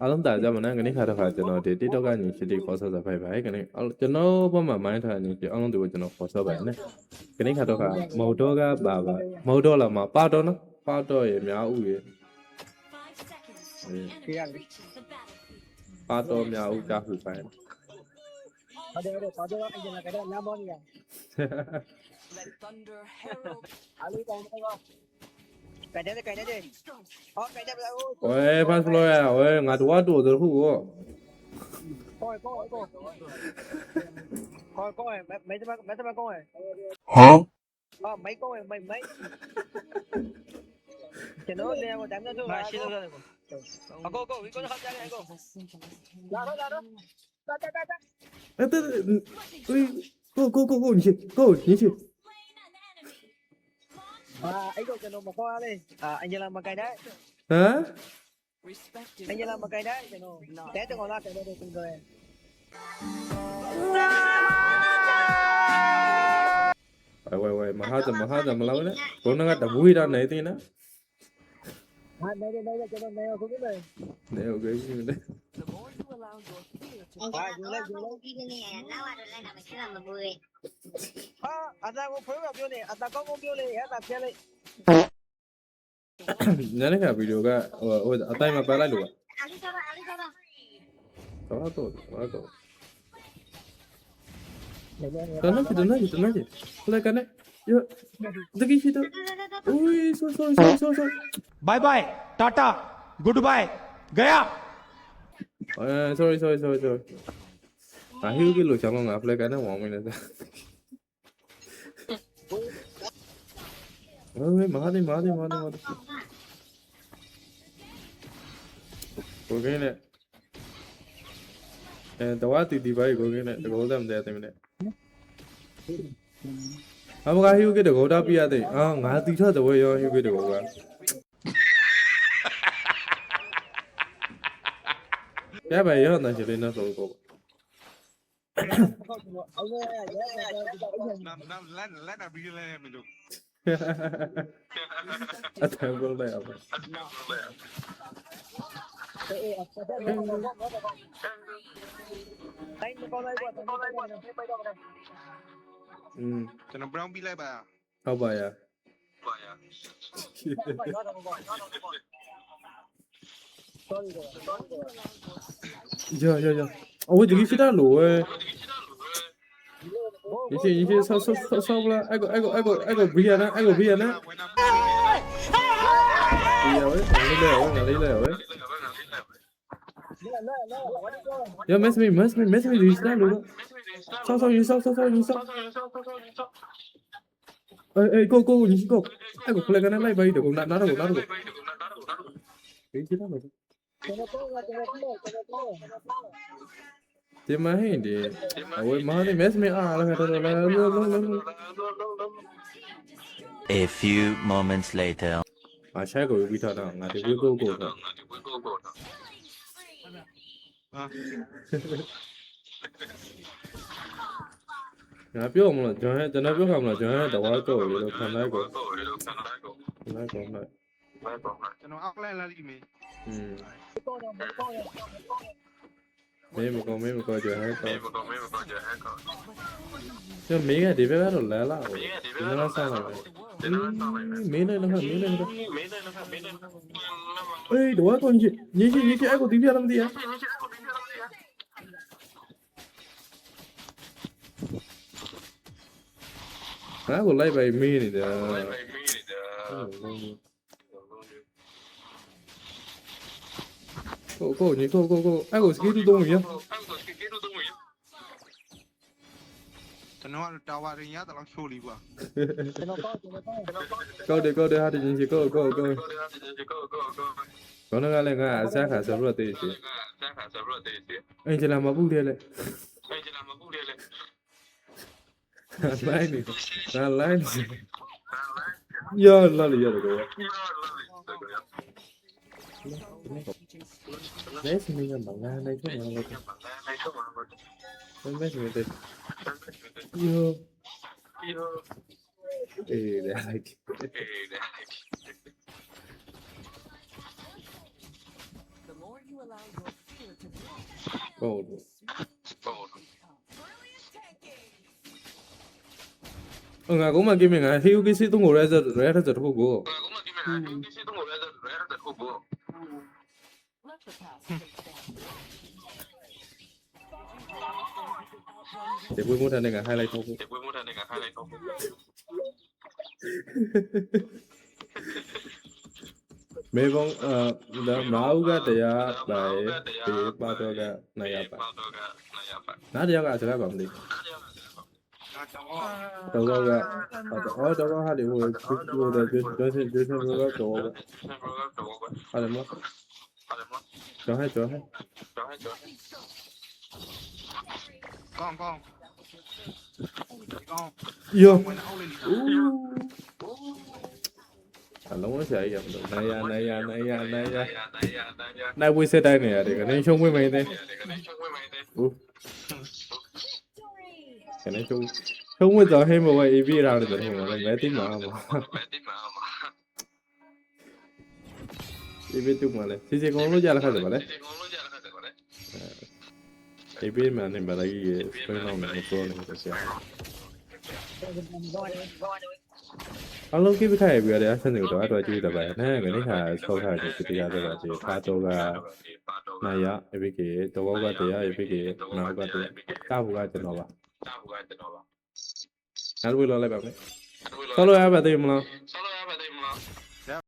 အားလုံးတာကြမနာကနေခါတော့ခါကျွန်တော်ဒီ TikTok ကနေရှိတဲ့ခေါ်ဆော့ဖိုက်ပါကနေကျွန်တော်ဘက်မှာမိုင်းထားနေအားလုံးတို့ကျွန်တော်ခေါ်ဆော့ပါနဲ့ကနေခါတော့ခါမဟုတ်တော့ကပါမဟုတ်တော့လာမှာပါတော့နော်ပါတော့ရများဦးရပါတော့များဦးကြခုဆိုင်ဟုတ်တယ်ပါတော့အရင်ကတည်းကလမ်းပေါ်နေရအားလေးကောင်းတော့ကဲတဲ့ဟောကဲတဲ့ဝဲဖတ်လို့ရဝဲငါတို့တော့တို့ခုကိုကိုမဲကောင်းဟမ်ဟာမိုက်ကောင်းမိုက်ကျွန်တော်လည်းဟိုတမ်းတော့မရှိတော့တယ်အကိုဝီကိုခါကြတယ်အကိုလာတော့တာ哎，对，go，你去。啊，哎个ကျွန်တော်မခေါ်ရလေအင်ဂျလာမကိုင်တဲ့ဟမ်အင်ဂျလာမကိုင်တဲ့ကျွန်တော်တဲတကောင်လာတယ်လို့ပြောတယ်喂，မဟာမလာနဲ့ဘုန်းကတမွေးတာနေသေးနော်ဟာနေကျွန်တော်နေခုပြီလေနေโอเคပြီလေဟာယူလိုက်ပြီးနေရနောက်တော့လည်းမရှိတော့မဘူးဟာအတာကိုဖွေးပြောနေအတာကောင်းပြောလေအဲ့ဒါပြလိုက်ညနေကဗီဒီယိုကဟိုအတိုင်းမှာပါလိုက်လို့အားလေးစားတော့တော့နေတနကြီးခလက်ကနေရတကယ်ရှိတော့อุ้ยဆိုबाय bye tata good bye गया sorry အဟိုကလို့ချောင်းငါဖလက်ကနေဝေါင်းမင်းနေတာ喂，麻的，我给你，等我弟弟把一个给你，这个我怎么在对面的？啊，我还有给这个打比亚的啊，俺弟他都会有给这个个。别白要那些的那时候过。那比嘞没有。အတန်ကုန်လိုက်အောင်ကျွန်တော် brown ပြီးလိုက်ပါဟုတ်ပါရရအဝေးဒီရှိတာလို့你去烧不了，那个不一样的，那个不一样的。哪里来喂？要没什么，你是哪路的？烧。go，你去 go，那个回来跟他来吧，一点拿着go。没其他的。ဒီမဟင်းဒီအဝေးမဟာနေမက်စမအားလာတော့လာ A few moments later အချက်ကိုပြီးထားတော့ငါဒီဝေးကိုတော့ငါပြောမလို့ကျွန်တော်ပြောခါမလို့ကျွန်တော်တဝါတော့လို့ခံလိုက်ကိုလိုက်ကျွန်တော်အောက်လိုက်လာလိမ့်မယ်မကောကြဟဲ့ကောကျမင်းကဒီဘက်ကတော့လာကိုဒီနေ့ဆောင်းလိုက်မင်းလည်းအေးတော့ကောကြီးအဲ့ကိုဒီပြရမသိရငါကိုလိုက်ไปမင်းနေတာgo 你 go အဲ့ကိုစကီတူတုံးရကျွန်တော်ကတာဝါရင်ရတော့ချိုးလီကွာကောက်တယ်ဟာဒီချင်းချီ go ခေါင်းကလည်းငါအစားခါဆိုတော့တေးစီအင်ဂျလာမပူတယ်လေလိုက်နေရောလာရတော့ကောLet's make a banana like Let's make it. Yo. Hey, they like it. ဟုတ်ငါကမှကိမငါဟီယိုကီစီတုံကိုရဲစတခုကိုဒီပွေးမထတဲ့က highlight ထုတ်ဖို့မေဘုံဒါမာဦးကတရားပါပေပါတော့ကနိုင်ရပါနားတရားကစကားပါမလို့တော့ကတော့ဟာဒီဟိုတော့ကျွတ်ဘောတော့ဟာတယ်မကျော်ဟဲ့ကောင်းယော ဝင်အောင်လေး အလုံးဆရာကြီးရမလို့နိုင်ရနိုင်ဝိစက်တိုင်းနေရတယ်ကနေရှုံးဝင်မိတယ်ဟုတ်ကနေရှုံးဝင်တော့ဟဲ့မဝဲ EV ရာတယ်တော့ဟိုလည်းမဲတိမှာပါ EV တူမှာလေစီကုံလို့ကြလာခါတယ်ဗါလေ EV မှာနေပါလိုက်ရေစပင်းလောက်နဲ့ပေါ်နေတယ်ဆရာအလုံးကိပထိုင်ပြရတယ်ဆန်နေတော့တော့ကြည့်တော့ပါနဲ့ကနေခါဆောက်ထားတယ်ဒီတရားတော့ဒီဖာတော့ကနာရ EVK တော့ကတရား EVK နာကတရားကဘူးကကျွန်တော်ပါနားဝေးလောက်လိုက်ပါမယ်ဆောက်လို့ရပါသေးမလား